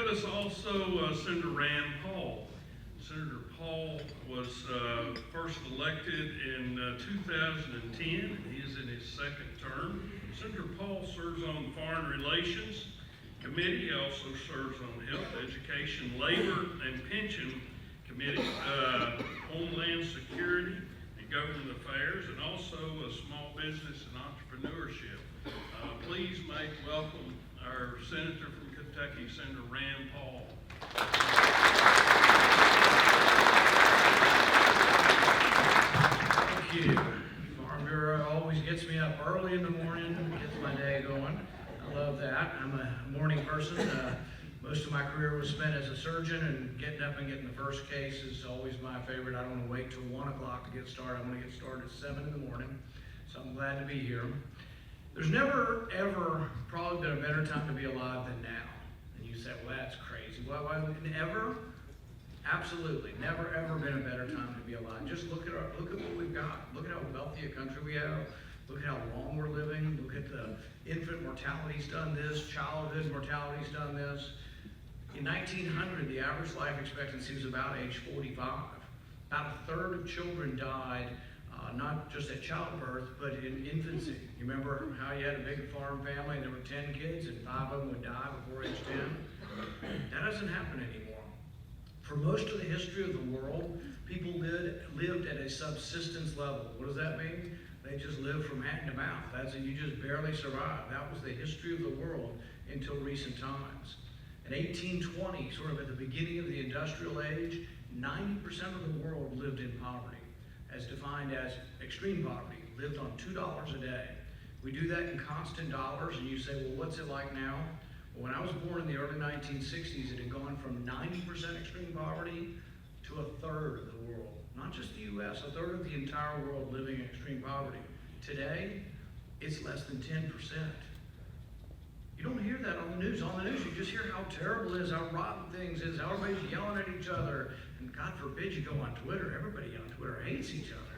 with us also Senator Rand Paul. Senator Paul was first elected in 2010. He is in his second term. Senator Paul serves on the Foreign Relations Committee. He also serves on Health, Education, Labor, and Pension Committee, Homeland Security, and Government Affairs, and also Small Business and Entrepreneurship. Please make welcome our Senator from Kentucky, Senator Rand Paul. Thank you. Farm Bureau always gets me up early in the morning, gets my day going. I love that. I'm a morning person. Most of my career was spent as a surgeon, and getting up and getting the first case is always my favorite. I don't want to wait till 1 o'clock to get started. I want to get started at 7 in the morning, so I'm glad to be here. There's never, ever probably been a better time to be alive than now. And you say, well, that's crazy. Well, never? Absolutely. Never, ever been a better time to be alive. Just look at what we've got. Look at how wealthy a country we have. Look at how long we're living. Look at the infant mortality's done this. Childhood mortality's done this. In 1900, the average life expectancy was about age 45. About a third of children died, not just at childbirth, but in infancy. You remember how you had a big farm family and there were 10 kids and 5 of them would die before age 10? That doesn't happen anymore. For most of the history of the world, people lived at a subsistence level. What does that mean? They just lived from hand to mouth. That's it. You just barely survived. That was the history of the world until recent times. In 1820, sort of at the beginning of the industrial age, 90% of the world lived in poverty, as defined as extreme poverty, lived on $2 a day. We do that in constant dollars, and you say, well, what's it like now? Well, when I was born in the early 1960s, it had gone from 90% extreme poverty to a third of the world. Not just the US, a third of the entire world living in extreme poverty. Today, it's less than 10%. You don't hear that on the news. On the news, you just hear how terrible it is, how rotten things is, how everybody's yelling at each other. And God forbid you go on Twitter. Everybody on Twitter hates each other.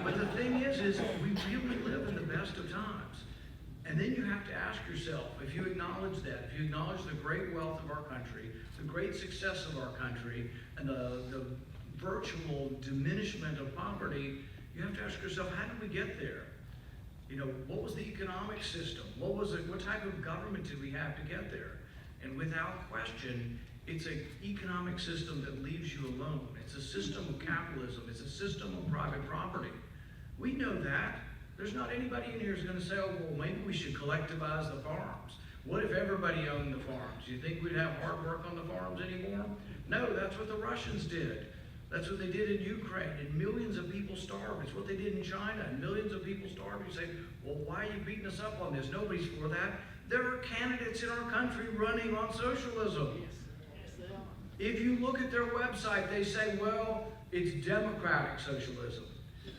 But the thing is we really live in the best of times. And then you have to ask yourself, if you acknowledge that, if you acknowledge the great wealth of our country, the great success of our country, and the virtual diminishment of poverty, you have to ask yourself, how did we get there? You know, what was the economic system? What type of government did we have to get there? And without question, it's an economic system that leaves you alone. It's a system of capitalism. It's a system of private property. We know that. There's not anybody in here who's going to say, oh, well, maybe we should collectivize the farms. What if everybody owned the farms? Do you think we'd have hard work on the farms anymore? No, that's what the Russians did. That's what they did in Ukraine, and millions of people starved. It's what they did in China, and millions of people starved. You say, well, why are you beating us up on this? Nobody's for that. There are candidates in our country running on socialism. If you look at their website, they say, well, it's democratic socialism.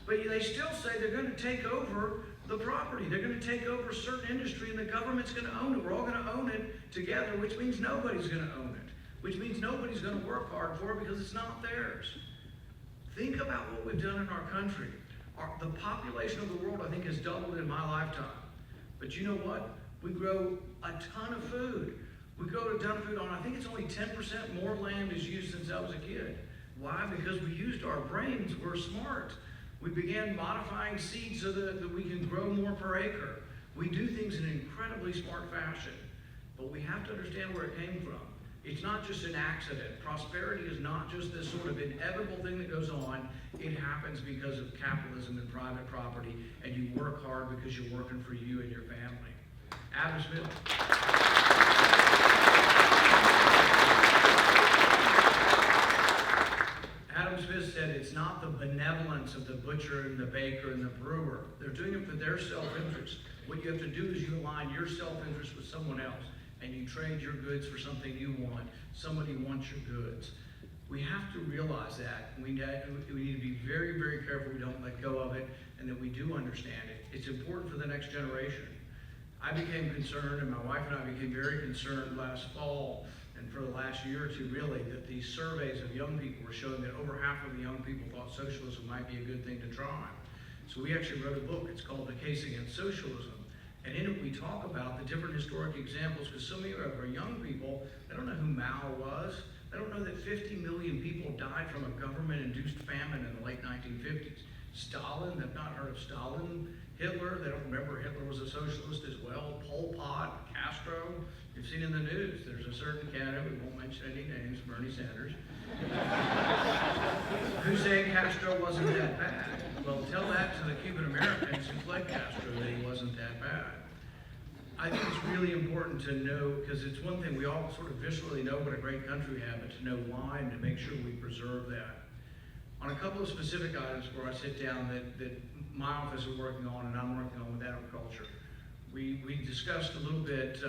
But they still say they're going to take over the property. They're going to take over certain industry, and the government's going to own it. We're all going to own it together, which means nobody's going to own it. Which means nobody's going to work hard for it because it's not theirs. Think about what we've done in our country. The population of the world, I think, has doubled in my lifetime. But you know what? We grow a ton of food. We grow a ton of food on, I think it's only 10% more land is used since I was a kid. Why? Because we used our brains. We're smart. We began modifying seeds so that we can grow more per acre. We do things in an incredibly smart fashion. But we have to understand where it came from. It's not just an accident. Prosperity is not just this sort of inevitable thing that goes on. It happens because of capitalism and private property, and you work hard because you're working for you and your family. Adam Smith. Adam Smith said it's not the benevolence of the butcher and the baker and the brewer. They're doing it for their self-interest. What you have to do is you align your self-interest with someone else, and you trade your goods for something you want. Somebody wants your goods. We have to realize that. We need to be very, very careful we don't let go of it and that we do understand it. It's important for the next generation. I became concerned, and my wife and I became very concerned last fall and for the last year or two really, that these surveys of young people were showing that over half of the young people thought socialism might be a good thing to try. So we actually wrote a book. It's called The Case Against Socialism. And in it, we talk about the different historic examples, because some of you are young people, they don't know who Mao was. They don't know that 50 million people died from a government-induced famine in the late 1950s. Stalin, they've not heard of Stalin. Hitler, they don't remember Hitler was a socialist as well. Pol Pot, Castro, you've seen in the news, there's a certain candidate, we won't mention any names, Bernie Sanders, who's saying Castro wasn't that bad. Well, tell that to the Cuban Americans who fled Castro that he wasn't that bad. I think it's really important to know, because it's one thing, we all sort of viscerally know what a great country we have, but to know why and to make sure we preserve that. On a couple of specific items where I sit down that my office is working on and I'm working on with agriculture, we discussed a little bit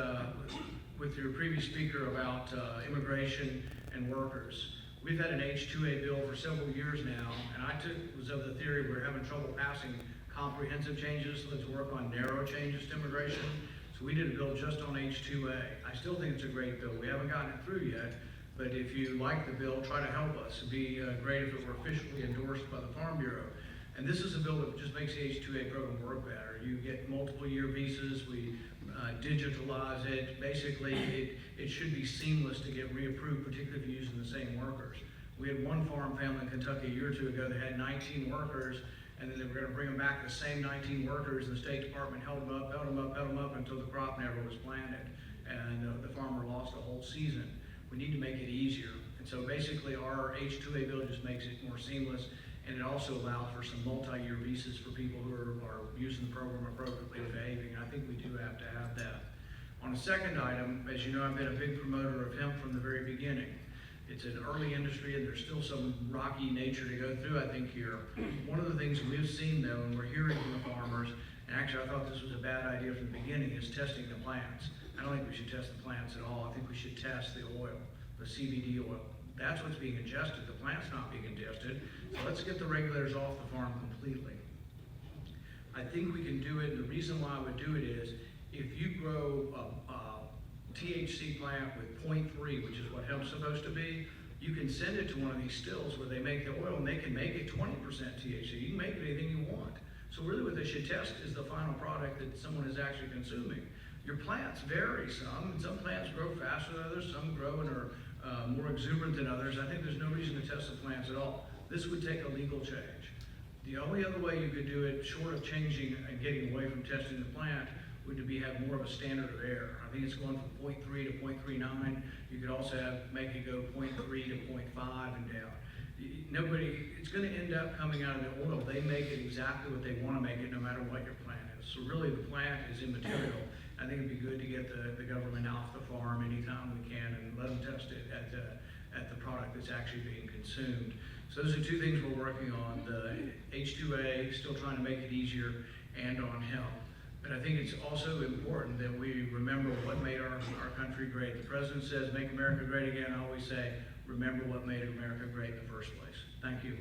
with your previous speaker about immigration and workers. We've had an H-2A bill for several years now, and I was of the theory we're having trouble passing comprehensive changes, so let's work on narrow changes to immigration. So we did a bill just on H-2A. I still think it's a great bill. We haven't gotten it through yet, but if you like the bill, try to help us. It'd be great if it were officially endorsed by the Farm Bureau. And this is a bill that just makes the H-2A program work better. You get multiple year visas, we digitalize it. Basically, it should be seamless to get reapproved, particularly if you're using the same workers. We had one farm family in Kentucky a year or two ago that had 19 workers, and then they were gonna bring them back, the same 19 workers, and the State Department held them up until the crop never was planted. And the farmer lost a whole season. We need to make it easier. And so basically our H-2A bill just makes it more seamless, and it also allows for some multi-year visas for people who are using the program appropriately and behaving. I think we do have to have that. On a second item, as you know, I've been a big promoter of hemp from the very beginning. It's an early industry and there's still some rocky nature to go through, I think, here. One of the things we've seen though, and we're hearing from the farmers, and actually I thought this was a bad idea from the beginning, is testing the plants. I don't think we should test the plants at all. I think we should test the oil, the CBD oil. That's what's being ingested. The plant's not being ingested. So let's get the regulators off the farm completely. I think we can do it, and the reason why I would do it is, if you grow a THC plant with 0.3, which is what hemp's supposed to be, you can send it to one of these stills where they make the oil, and they can make it 20% THC. You can make it anything you want. So really what they should test is the final product that someone is actually consuming. Your plants vary some plants grow faster than others, some grow and are more exuberant than others. I think there's no reason to test the plants at all. This would take a legal change. The only other way you could do it, short of changing and getting away from testing the plant, would to have more of a standard of error. I think it's going from 0.3 to 0.39. You could also make it go 0.3 to 0.5 and down. It's going to end up coming out of the oil. They make it exactly what they want to make it, no matter what your plant is. So really, the plant is immaterial. I think it'd be good to get the government off the farm anytime we can and let them test it at the product that's actually being consumed. So those are two things we're working on: the H-2A, still trying to make it easier, and on hemp. But I think it's also important that we remember what made our country great. The president says, "Make America great again." I always say, remember what made America great in the first place. Thank you.